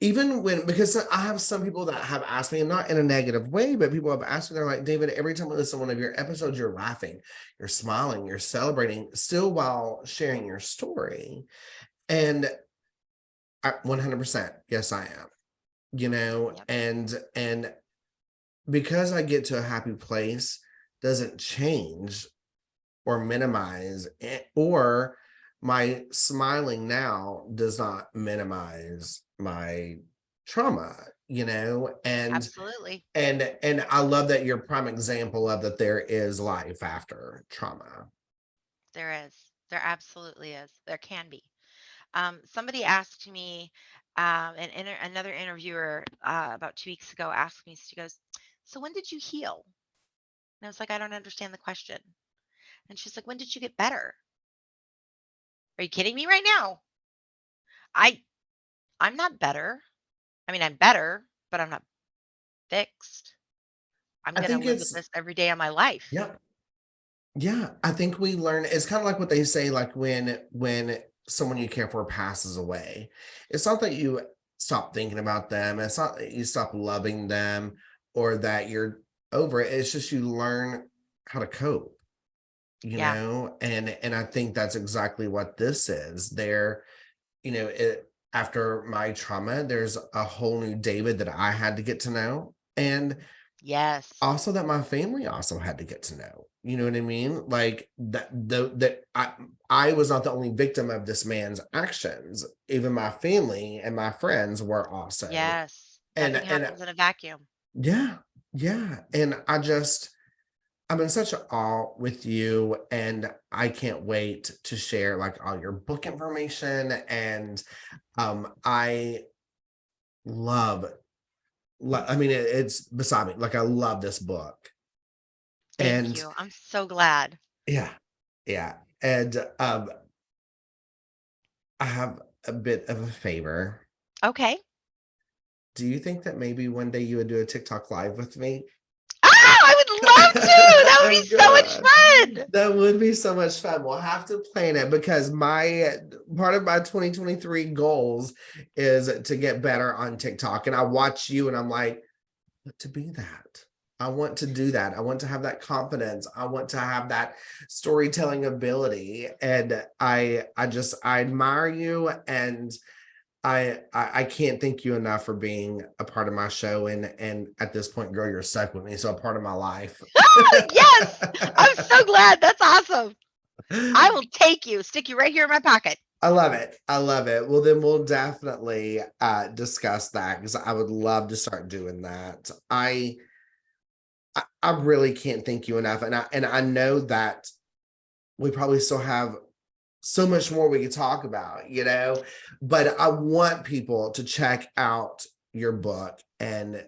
even when, because I have some people that have asked me, and not in a negative way, but people have asked me, they're like, David, every time I listen to one of your episodes, you're laughing, you're smiling, you're celebrating, still while sharing your story. And 100%, yes, I am. Yep. And because I get to a happy place doesn't change or minimize it, or my smiling now does not minimize my trauma, and Absolutely. and I love that you're a prime example of that there is life after trauma. There is. There absolutely is. There can be. Somebody asked me, another interviewer about 2 weeks ago asked me, she goes, so when did you heal? And I was like, I don't understand the question. And she's like, when did you get better? Are you kidding me right now? I I'm not better. I mean, I'm better, but I'm not fixed. I'm I gonna think live with it's this every day of my life. yeah. Yeah, I think we learn, it's kind of like what they say, like when someone you care for passes away. It's not that you stop thinking about them, it's not that you stop loving them or that you're over it. It's just you learn how to cope, Yeah. and I think that's exactly what this is. After my trauma, there's a whole new David that I had to get to know. And Yes. also that my family also had to get to know. You know what I mean? Like that I was not the only victim of this man's actions. Even my family and my friends were also. Yes. And Nothing and happens in a vacuum. yeah, yeah. And I'm in such awe with you, and I can't wait to share like all your book information. And I love, I mean, it's beside me. Like I love this book. Thank And you. I'm so glad. yeah, yeah. And I have a bit of a favor. Okay. Do you think that maybe one day you would do a TikTok live with me? Oh, I would love to. That would Oh, be so much God. fun. That would be so much fun. We'll have to plan it because my part of my 2023 goals is to get better on TikTok. And I watch you and I'm like, to be that. I want to do that. I want to have that confidence. I want to have that storytelling ability. And I admire you, and I can't thank you enough for being a part of my show. And at this point, girl, you're stuck with me. So a part of my life. Yes. I'm so glad. That's awesome. I will take you, stick you right here in my pocket. I love it. I love it. Well, then we'll definitely discuss that because I would love to start doing that. I really can't thank you enough. And I know that we probably still have so much more we could talk about, but I want people to check out your book and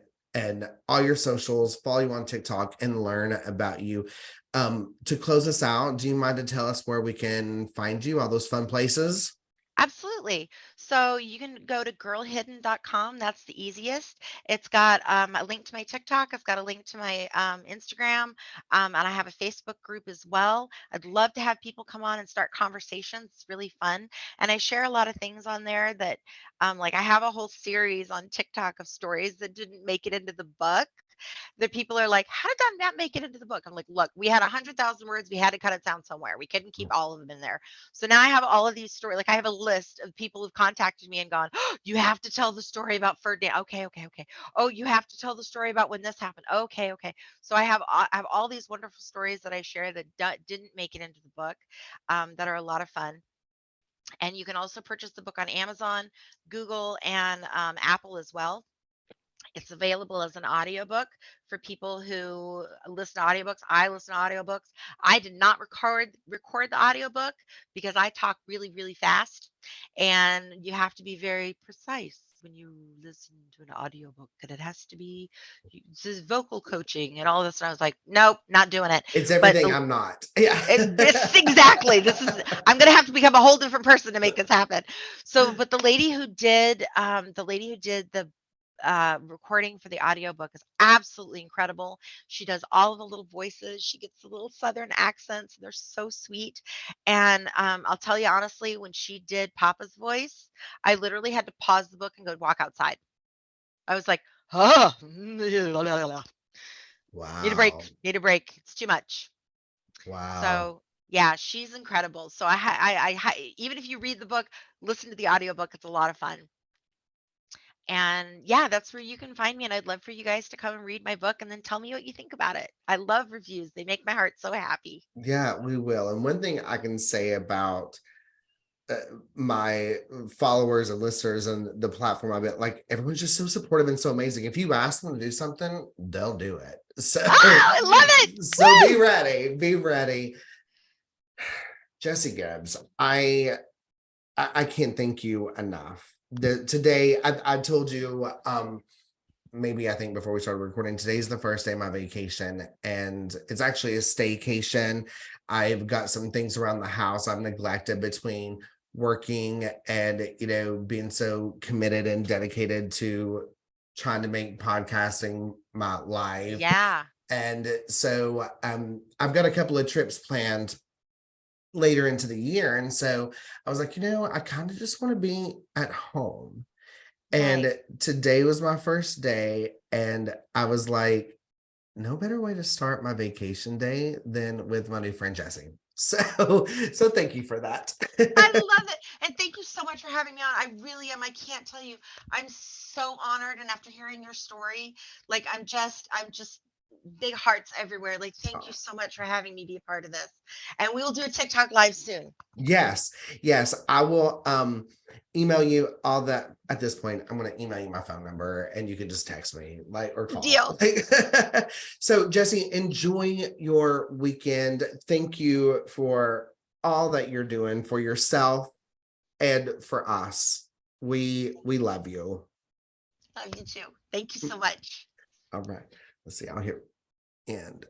all your socials, follow you on TikTok and learn about you. To close us out, do you mind to tell us where we can find you, all those fun places? Absolutely. So you can go to girlhidden.com. That's the easiest. It's got a link to my TikTok. It's got a link to my Instagram. And I have a Facebook group as well. I'd love to have people come on and start conversations. It's really fun. And I share a lot of things on there that, like, I have a whole series on TikTok of stories that didn't make it into the book. The people are like, how did that not make it into the book? I'm like, look, we had 100,000 words. We had to cut it down somewhere. We couldn't keep all of them in there. So now I have all of these stories. Like I have a list of people who've contacted me and gone, oh, you have to tell the story about Ferdinand. Okay, okay, okay. Oh, you have to tell the story about when this happened. Okay, okay. So I have all these wonderful stories that I share that didn't make it into the book, that are a lot of fun. And you can also purchase the book on Amazon, Google, and Apple as well. It's available as an audiobook for people who listen to audiobooks. I listen to audiobooks. I did not record the audiobook because I talk really, really fast. And you have to be very precise when you listen to an audiobook. And it has to be this is vocal coaching and all this. And I was like, nope, not doing it. It's But everything I'm not. Yeah. this exactly. This is I'm gonna have to become a whole different person to make this happen. So, but the lady who did the recording for the audiobook is absolutely incredible. She does all of the little voices. She gets the little southern accents. They're so sweet. And I'll tell you honestly, when she did Papa's voice, I literally had to pause the book and go walk outside. I was like, oh, need a break. Wow. Need a break. It's too much. Wow. So yeah, she's incredible. So even if you read the book, listen to the audiobook. It's a lot of fun. And yeah, that's where you can find me. And I'd love for you guys to come and read my book and then tell me what you think about it. I love reviews. They make my heart so happy. Yeah, we will. And one thing I can say about uh, my followers and listeners and the platform I've been like, everyone's just so supportive and so amazing. If you ask them to do something, they'll do it. So, Oh, I love it. so Woo! be ready. Be ready. Jesse Gibbs, I can't thank you enough. Today, I told you, maybe I think before we started recording, today's the first day of my vacation, and it's actually a staycation. I've got some things around the house I've neglected between working and being so committed and dedicated to trying to make podcasting my life. Yeah. And so I've got a couple of trips planned later into the year. And so I was like, I kind of just want to be at home. Nice. And today was my first day. And I was like, no better way to start my vacation day than with my new friend Jesse. So thank you for that. I love it. And thank you so much for having me on. I really am. I can't tell you. I'm so honored. And after hearing your story, like I'm just big hearts everywhere. Like, thank you so much for having me be a part of this. And we will do a TikTok live soon. Yes, yes. I will email you all that. At this point, I'm going to email you my phone number and you can just text me or call. Deal. So Jesse, enjoy your weekend. Thank you for all that you're doing for yourself and for us. We love you. Love you too. Thank you so much. All right. Let's see. I'll hit end.